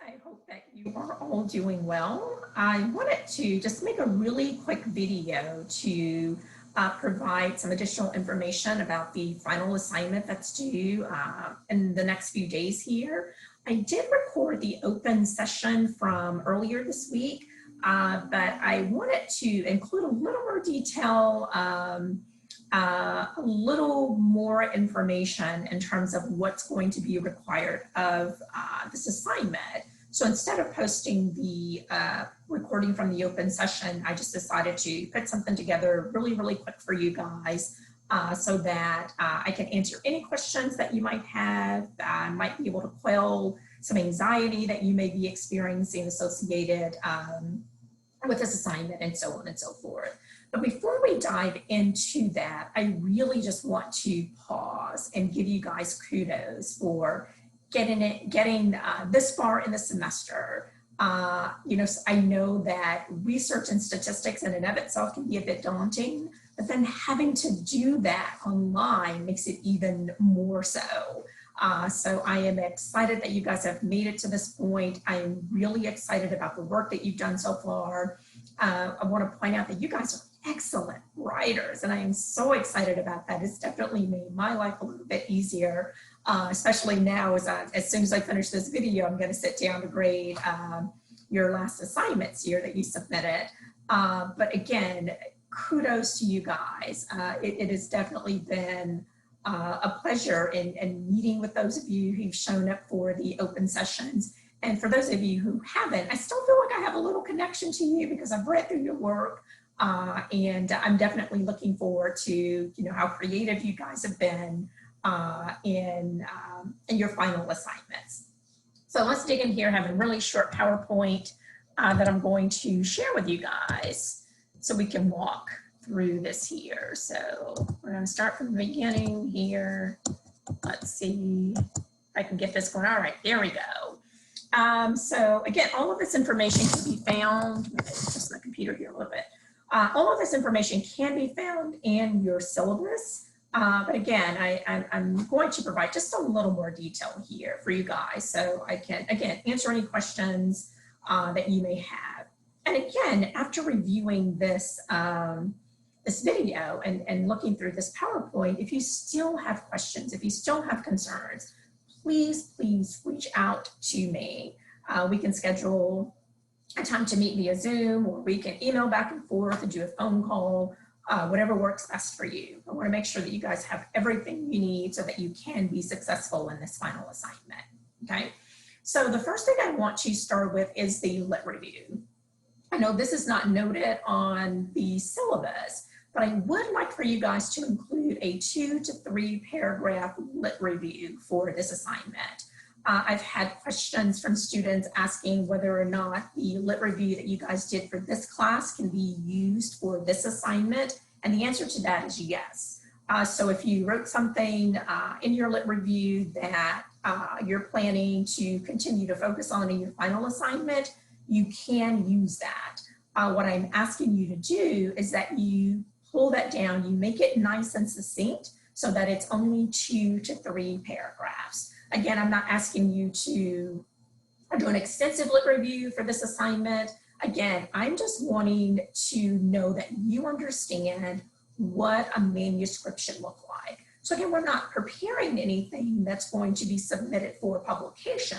I hope that you are all doing well. I wanted to just make a really quick video to provide some additional information about the final assignment that's due in the next few days here. I did record the open session from earlier this week, but I wanted to include a little more detail, a little more information in terms of what's going to be required of this assignment. So instead of posting the recording from the open session, I just decided to put something together really, really quick for you guys so that I can answer any questions that you might have. I might be able to quell some anxiety that you may be experiencing associated with this assignment and so on and so forth. But before we dive into that, I really just want to pause and give you guys kudos for getting this far in the semester. I know that research and statistics in and of itself can be a bit daunting, but then having to do that online makes it even more so. So I am excited that you guys have made it to this point. I am really excited about the work that you've done so far. I want to point out that you guys are excellent writers, and I am so excited about that. It's definitely made my life a little bit easier, especially now as soon as I finish this video, I'm going to sit down to grade your last assignments here that you submitted. But again, kudos to you guys. It has definitely been a pleasure in meeting with those of you who've shown up for the open sessions. And for those of you who haven't, I still feel like I have a little connection to you because I've read through your work. And I'm definitely looking forward to how creative you guys have been in your final assignments. So let's dig in here. I have a really short PowerPoint that I'm going to share with you guys so we can walk through this here. So we're going to start from the beginning here. Let's see if I can get this going. All right, there we go. So again, all of this information can be found. Just my computer here a little bit. All of this information can be found in your syllabus. But again, I'm going to provide just a little more detail here for you guys so I can, again, answer any questions that you may have. And again, after reviewing this, this video and looking through this PowerPoint, if you still have questions, if you still have concerns, please reach out to me. We can schedule a time to meet via Zoom, or we can email back and forth and do a phone call, whatever works best for you. I want to make sure that you guys have everything you need so that you can be successful in this final assignment, okay? So the first thing I want to start with is the lit review. I know this is not noted on the syllabus, but I would like for you guys to include a 2 to 3 paragraph lit review for this assignment. I've had questions from students asking whether or not the lit review that you guys did for this class can be used for this assignment, and the answer to that is yes. So if you wrote something in your lit review that you're planning to continue to focus on in your final assignment, you can use that. What I'm asking you to do is that you pull that down, you make it nice and succinct so that it's only 2 to 3 paragraphs. Again, I'm not asking you to do an extensive lit review for this assignment. Again, I'm just wanting to know that you understand what a manuscript should look like. So again, we're not preparing anything that's going to be submitted for publication.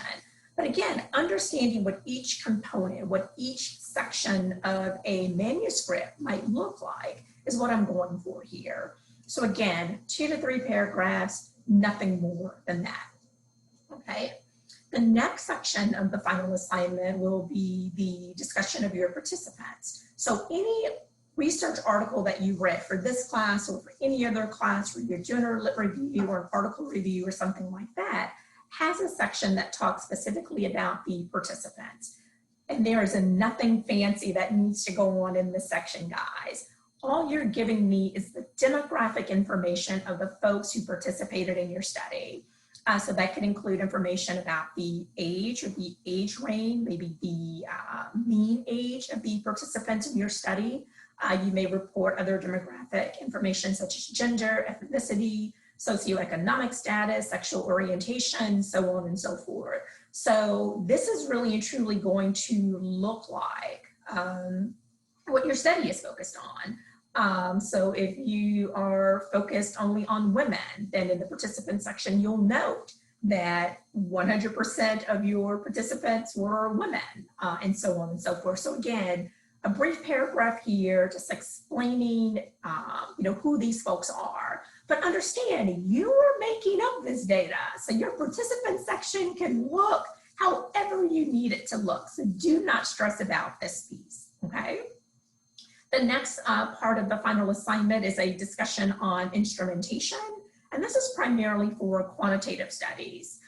But again, understanding what each component, what each section of a manuscript might look like is what I'm going for here. So again, 2 to 3 paragraphs, nothing more than that. Okay. The next section of the final assignment will be the discussion of your participants. So any research article that you read for this class or for any other class where you're doing a lit review or an article review or something like that has a section that talks specifically about the participants. And there is nothing fancy that needs to go on in this section, guys. All you're giving me is the demographic information of the folks who participated in your study. So that can include information about the age or the age range, maybe the mean age of the participants in your study. You may report other demographic information such as gender, ethnicity, socioeconomic status, sexual orientation, so on and so forth. So this is really and truly going to look like what your study is focused on. So if you are focused only on women, then in the participant section, you'll note that 100% of your participants were women, and so on and so forth. So again, a brief paragraph here just explaining who these folks are. But understand, you are making up this data. So your participant section can look however you need it to look. So do not stress about this piece, okay? The next part of the final assignment is a discussion on instrumentation. And this is primarily for quantitative studies.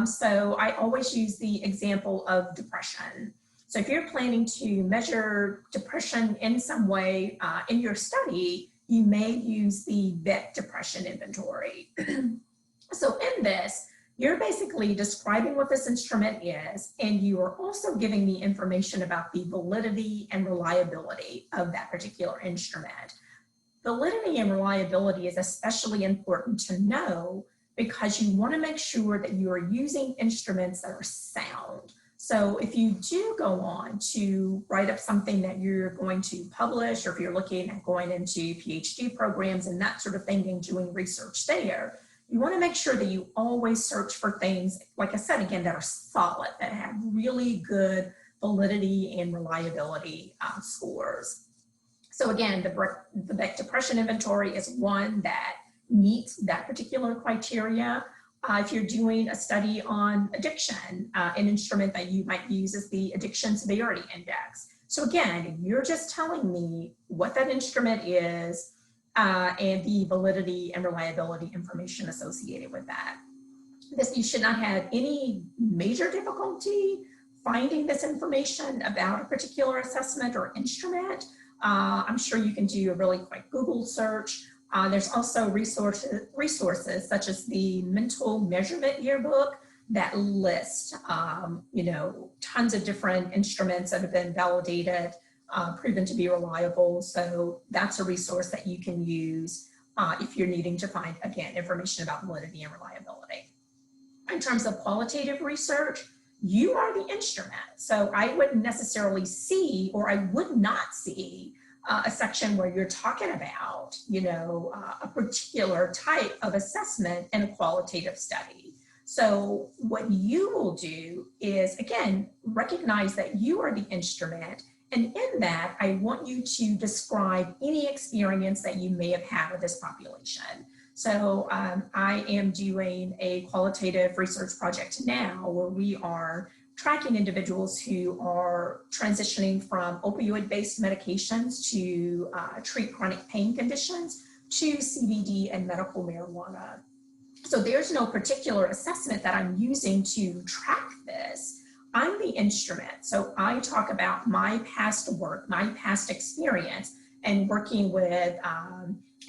So I always use the example of depression. So if you're planning to measure depression in some way in your study, you may use the Beck Depression Inventory. So in this, you're basically describing what this instrument is, and you are also giving me information about the validity and reliability of that particular instrument. Validity and reliability is especially important to know because you want to make sure that you are using instruments that are sound. So if you do go on to write up something that you're going to publish, or if you're looking at going into PhD programs and that sort of thing and doing research there, you want to make sure that you always search for things, like I said, again, that are solid, that have really good validity and reliability scores. So again, the Beck Depression Inventory is one that meets that particular criteria. If you're doing a study on addiction, an instrument that you might use is the Addiction Severity Index. So again, you're just telling me what that instrument is and the validity and reliability information associated with that. You should not have any major difficulty finding this information about a particular assessment or instrument. I'm sure you can do a really quick Google search. There's also resources such as the Mental Measurement Yearbook that list, tons of different instruments that have been validated, proven to be reliable. So that's a resource that you can use if you're needing to find, again, information about validity and reliability. In terms of qualitative research, you are the instrument. So I wouldn't necessarily see, or I would not see a section where you're talking about, a particular type of assessment in a qualitative study. So what you will do is, again, recognize that you are the instrument. And in that, I want you to describe any experience that you may have had with this population. So I am doing a qualitative research project now where we are tracking individuals who are transitioning from opioid-based medications to treat chronic pain conditions to CBD and medical marijuana. So there's no particular assessment that I'm using to track this. I'm the instrument. So I talk about my past work, my past experience, and working with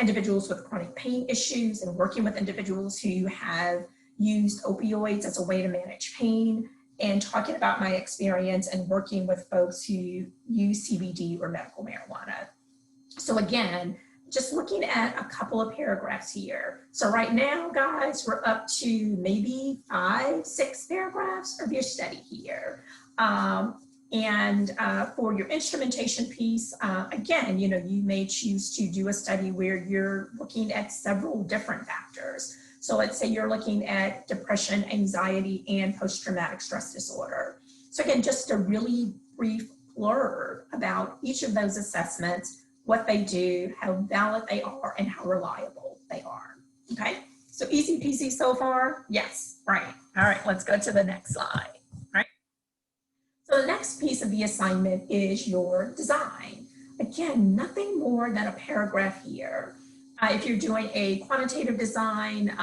individuals with chronic pain issues and working with individuals who have used opioids as a way to manage pain, and talking about my experience and working with folks who use CBD or medical marijuana. So again, just looking at a couple of paragraphs here. So right now, guys, we're up to maybe 5-6 paragraphs of your study here. For your instrumentation piece, again, you may choose to do a study where you're looking at several different factors. So let's say you're looking at depression, anxiety, and post-traumatic stress disorder. So again, just a really brief blurb about each of those assessments, what they do, how valid they are, and how reliable they are, okay? So easy peasy so far? Yes, right. All right, let's go to the next slide, right? So the next piece of the assignment is your design. Again, nothing more than a paragraph here. If you're doing a quantitative design,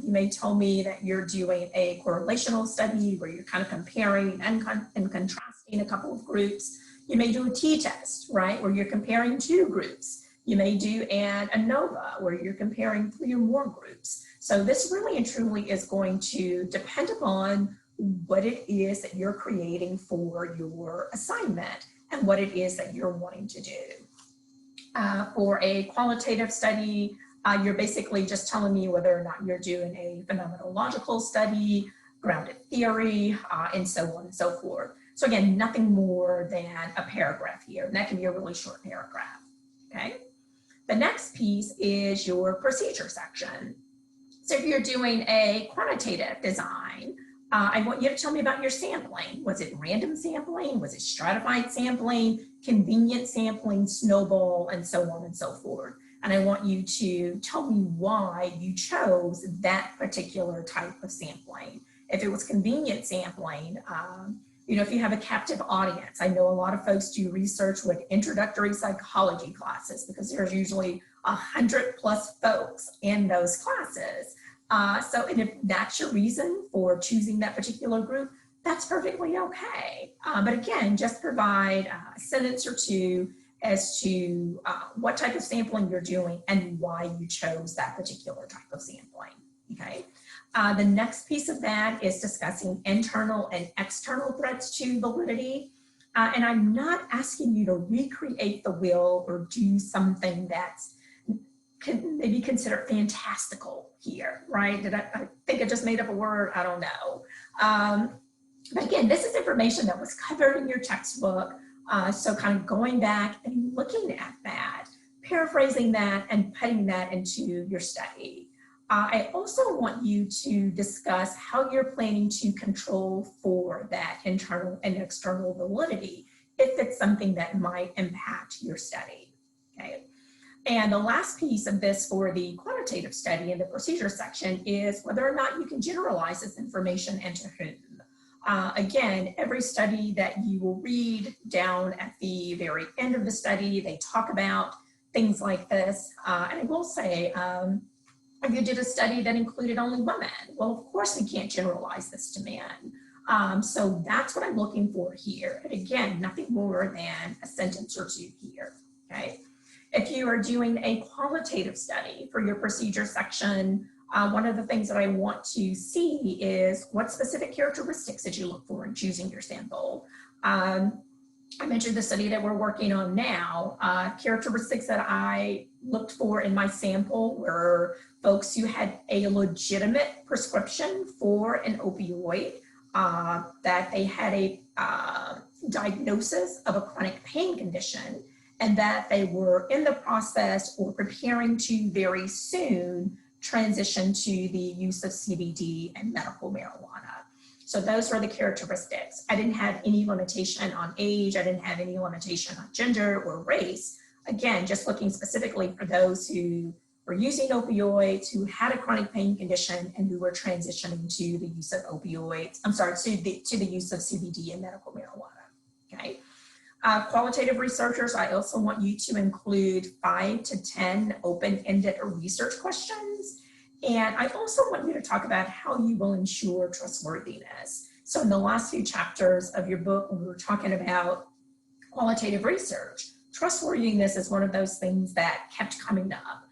you may tell me that you're doing a correlational study where you're kind of comparing and contrasting a couple of groups. You may do a t-test, right, where you're comparing 2 groups. You may do an ANOVA where you're comparing 3 or more groups. So this really and truly is going to depend upon what it is that you're creating for your assignment and what it is that you're wanting to do. For a qualitative study, you're basically just telling me whether or not you're doing a phenomenological study, grounded theory, and so on and so forth. So again, nothing more than a paragraph here, and that can be a really short paragraph, okay? The next piece is your procedure section. So if you're doing a quantitative design, I want you to tell me about your sampling. Was it random sampling? Was it stratified sampling, convenient sampling, snowball, and so on and so forth? And I want you to tell me why you chose that particular type of sampling. If it was convenient sampling, you know, if you have a captive audience, I know a lot of folks do research with introductory psychology classes because there's usually 100+ folks in those classes. So, and if that's your reason for choosing that particular group, that's perfectly okay. But again, just provide a sentence or two as to what type of sampling you're doing and why you chose that particular type of sampling, okay? The next piece of that is discussing internal and external threats to validity. And I'm not asking you to recreate the wheel or do something that's can maybe consider fantastical here, right? I think I just made up a word, I don't know. But again, this is information that was covered in your textbook. So kind of going back and looking at that, paraphrasing that and putting that into your study. I also want you to discuss how you're planning to control for that internal and external validity if it's something that might impact your study, okay? And the last piece of this for the quantitative study in the procedure section is whether or not you can generalize this information and to whom. Again, every study that you will read down at the very end of the study, they talk about things like this. And I will say, if you did a study that included only women, well, of course we can't generalize this to men. So that's what I'm looking for here. And again, nothing more than a sentence or two here, okay? If you are doing a qualitative study for your procedure section, one of the things that I want to see is what specific characteristics did you look for in choosing your sample. I mentioned the study that we're working on now. Characteristics that I looked for in my sample were folks who had a legitimate prescription for an opioid, that they had a diagnosis of a chronic pain condition, and that they were in the process or preparing to very soon transition to the use of CBD and medical marijuana. So those were the characteristics. I didn't have any limitation on age. I didn't have any limitation on gender or race. Again, just looking specifically for those who were using opioids, who had a chronic pain condition, and who were transitioning to the use of opioids, to the use of CBD and medical marijuana, okay? Qualitative researchers, I also want you to include 5 to 10 open-ended research questions. And I also want you to talk about how you will ensure trustworthiness. So in the last few chapters of your book, when we were talking about qualitative research, trustworthiness is one of those things that kept coming up.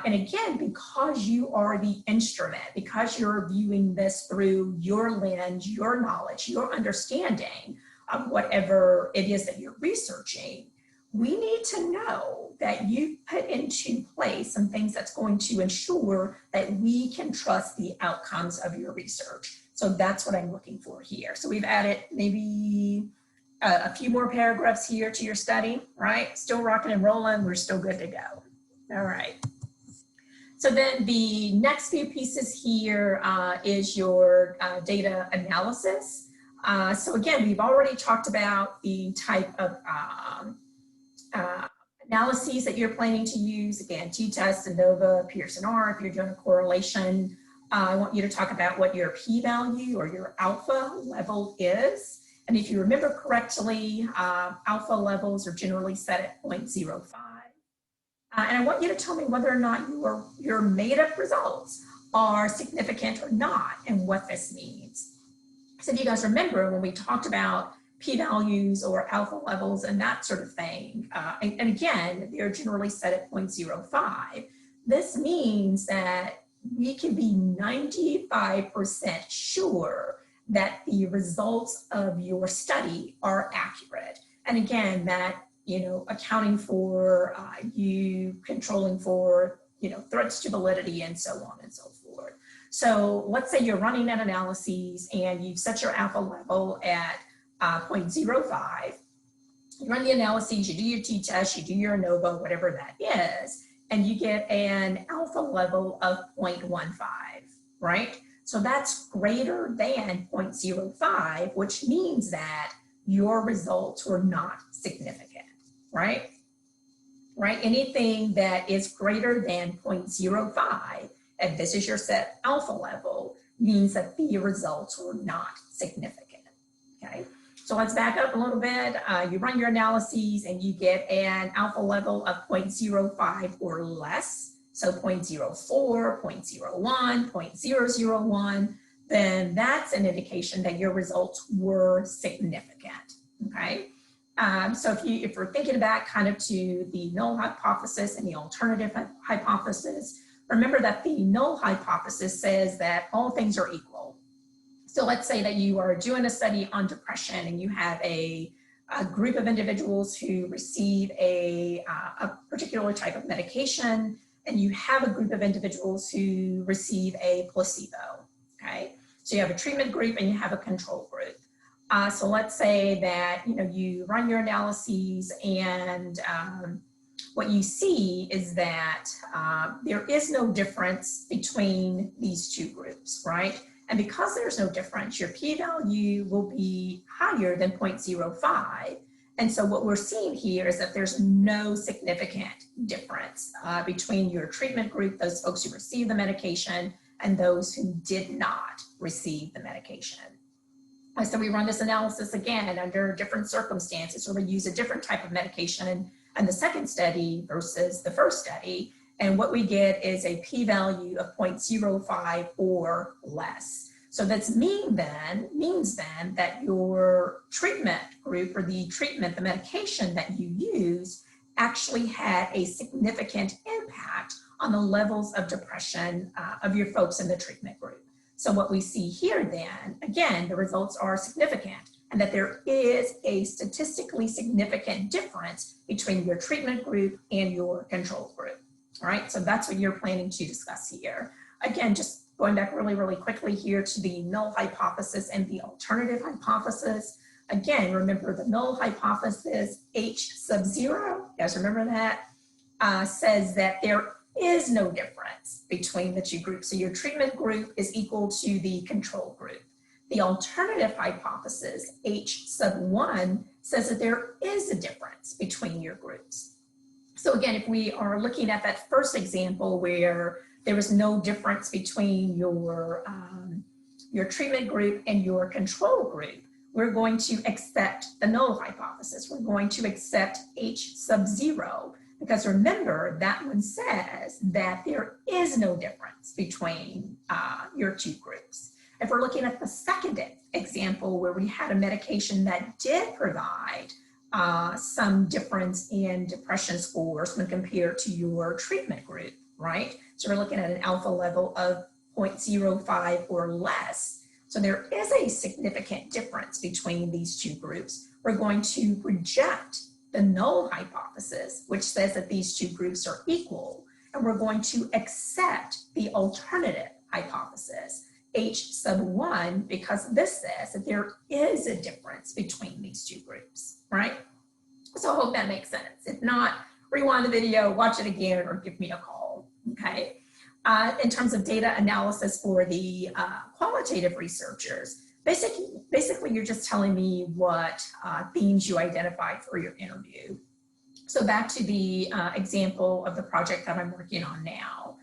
And again, because you are the instrument, because you're viewing this through your lens, your knowledge, your understanding of whatever it is that you're researching, we need to know that you put into place some things that's going to ensure that we can trust the outcomes of your research. So that's what I'm looking for here. So we've added maybe a few more paragraphs here to your study, right? Still rocking and rolling, we're still good to go. All right. So then the next few pieces here is your data analysis. So again, we've already talked about the type of analyses that you're planning to use. Again, t-test, ANOVA, Pearson R. If you're doing a correlation, I want you to talk about what your p-value or your alpha level is. And if you remember correctly, alpha levels are generally set at 0.05. And I want you to tell me whether or not your made-up results are significant or not, and what this means. So if you guys remember when we talked about p-values or alpha levels and that sort of thing, and again, they're generally set at 0.05. This means that we can be 95% sure that the results of your study are accurate. And again, that, you know, accounting for you controlling for, you know, threats to validity and so on and so forth. So let's say you're running an analysis and you've set your alpha level at 0.05. You run the analyses, you do your t-test, you do your ANOVA, whatever that is, and you get an alpha level of 0.15, right? So that's greater than 0.05, which means that your results were not significant, right? Right? Anything that is greater than 0.05, and this is your set alpha level, means that the results were not significant, okay? So let's back up a little bit. You run your analyses and you get an alpha level of 0.05 or less, so 0.04, 0.01, 0.001, then that's an indication that your results were significant, okay? So if we're thinking back kind of to the null hypothesis and the alternative hypothesis, remember that the null hypothesis says that all things are equal. So let's say that you are doing a study on depression and you have a group of individuals who receive a particular type of medication, and you have a group of individuals who receive a placebo, okay? So you have a treatment group and you have a control group. So let's say that you run your analyses and what you see is that there is no difference between these two groups, right? And because there's no difference, your p-value will be higher than 0.05. And so what we're seeing here is that there's no significant difference between your treatment group, those folks who received the medication, and those who did not receive the medication. So we run this analysis again under different circumstances, where we use a different type of medication in the second study versus the first study. And what we get is a p-value of 0.05 or less. So that means then that your treatment group, or the medication that you use, actually had a significant impact on the levels of depression of your folks in the treatment group. So what we see here then, again, the results are significant, and that there is a statistically significant difference between your treatment group and your control group. All right, so that's what you're planning to discuss here. Again, just going back really, really quickly here to the null hypothesis and the alternative hypothesis. Again, remember the null hypothesis, H sub 0, you guys remember that, says that there is no difference between the two groups. So your treatment group is equal to the control group. The alternative hypothesis, H sub 1, says that there is a difference between your groups. So again, if we are looking at that first example where there was no difference between your treatment group and your control group, we're going to accept the null hypothesis. We're going to accept H sub 0, because remember that one says that there is no difference between your two groups. If we're looking at the second example where we had a medication that did provide some difference in depression scores when compared to your treatment group, right? So we're looking at an alpha level of 0.05 or less. So there is a significant difference between these two groups. We're going to reject the null hypothesis, which says that these two groups are equal, and we're going to accept the alternative hypothesis, H sub 1, because this says that there is a difference between these two groups, right? So I hope that makes sense. If not, rewind the video, watch it again, or give me a call, okay? In terms of data analysis for the qualitative researchers, basically you're just telling me what themes you identified for your interview. So back to the example of the project that I'm working on now.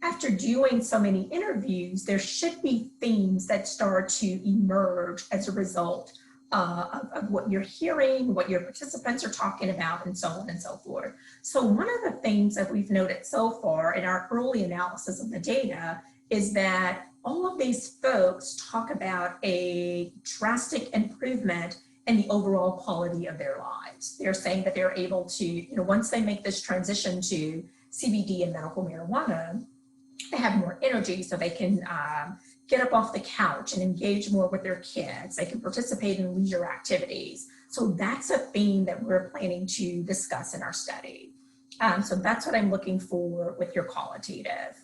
After doing so many interviews, there should be themes that start to emerge as a result of what you're hearing, what your participants are talking about, and so on and so forth. So one of the things that we've noted so far in our early analysis of the data is that all of these folks talk about a drastic improvement in the overall quality of their lives. They're saying that they're able to, once they make this transition to CBD and medical marijuana, they have more energy, so they can get up off the couch and engage more with their kids. They can participate in leisure activities. So that's a theme that we're planning to discuss in our study. So that's what I'm looking for with your qualitative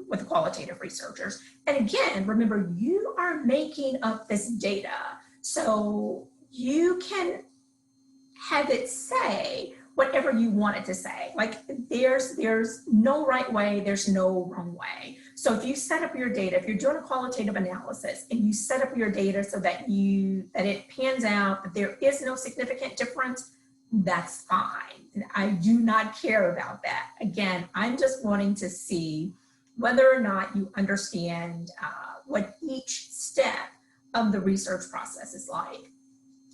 with the qualitative researchers. And again, remember, you are making up this data, so you can have it say whatever you want it to say. Like there's no right way, there's no wrong way. So if you set up your data, if you're doing a qualitative analysis and you set up your data so that it pans out that there is no significant difference, that's fine. And I do not care about that. Again, I'm just wanting to see whether or not you understand what each step of the research process is like.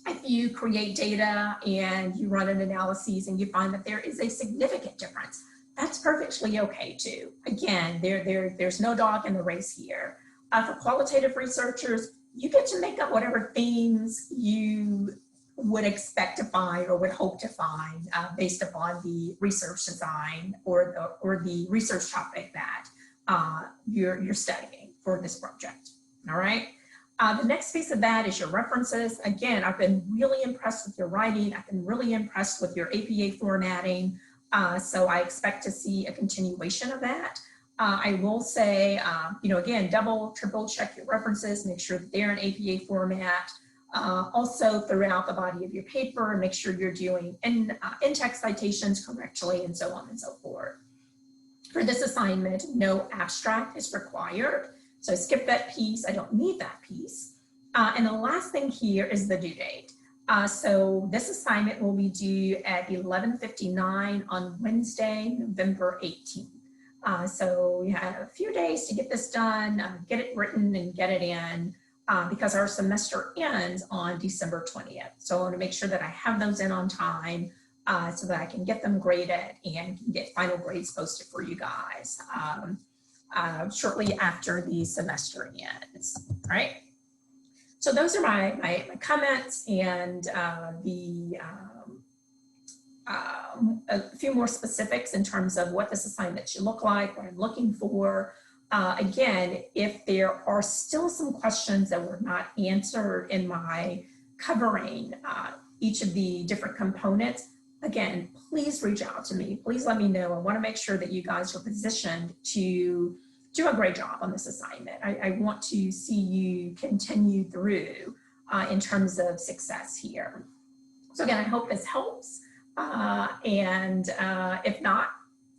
If you create data and you run an analysis and you find that there is a significant difference, that's perfectly okay too. Again, there's no dog in the race here. For qualitative researchers, you get to make up whatever themes you would expect to find or would hope to find based upon the research design or the research topic that you're studying for this project. All right. The next piece of that is your references. Again, I've been really impressed with your writing. I've been really impressed with your APA formatting. So I expect to see a continuation of that. I will say, again, double, triple check your references, make sure that they're in APA format. Also throughout the body of your paper, make sure you're doing in-text citations correctly and so on and so forth. For this assignment, no abstract is required. So skip that piece, I don't need that piece. And the last thing here is the due date. So this assignment will be due at 11:59 on Wednesday, November 18th. So you have a few days to get this done, get it written and get it in because our semester ends on December 20th. So I want to make sure that I have those in on time so that I can get them graded and get final grades posted for you guys. Shortly after the semester ends, all right? So those are my comments and a few more specifics in terms of what this assignment should look like, what I'm looking for. Again, if there are still some questions that were not answered in my covering each of the different components, again, please reach out to me. Please let me know. I want to make sure that you guys are positioned to do a great job on this assignment. I want to see you continue through in terms of success here. So again, I hope this helps. If not,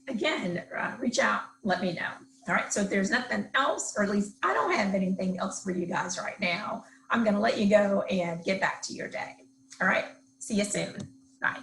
again, reach out, let me know. All right, so if there's nothing else, or at least I don't have anything else for you guys right now, I'm going to let you go and get back to your day. All right, see you soon. Bye.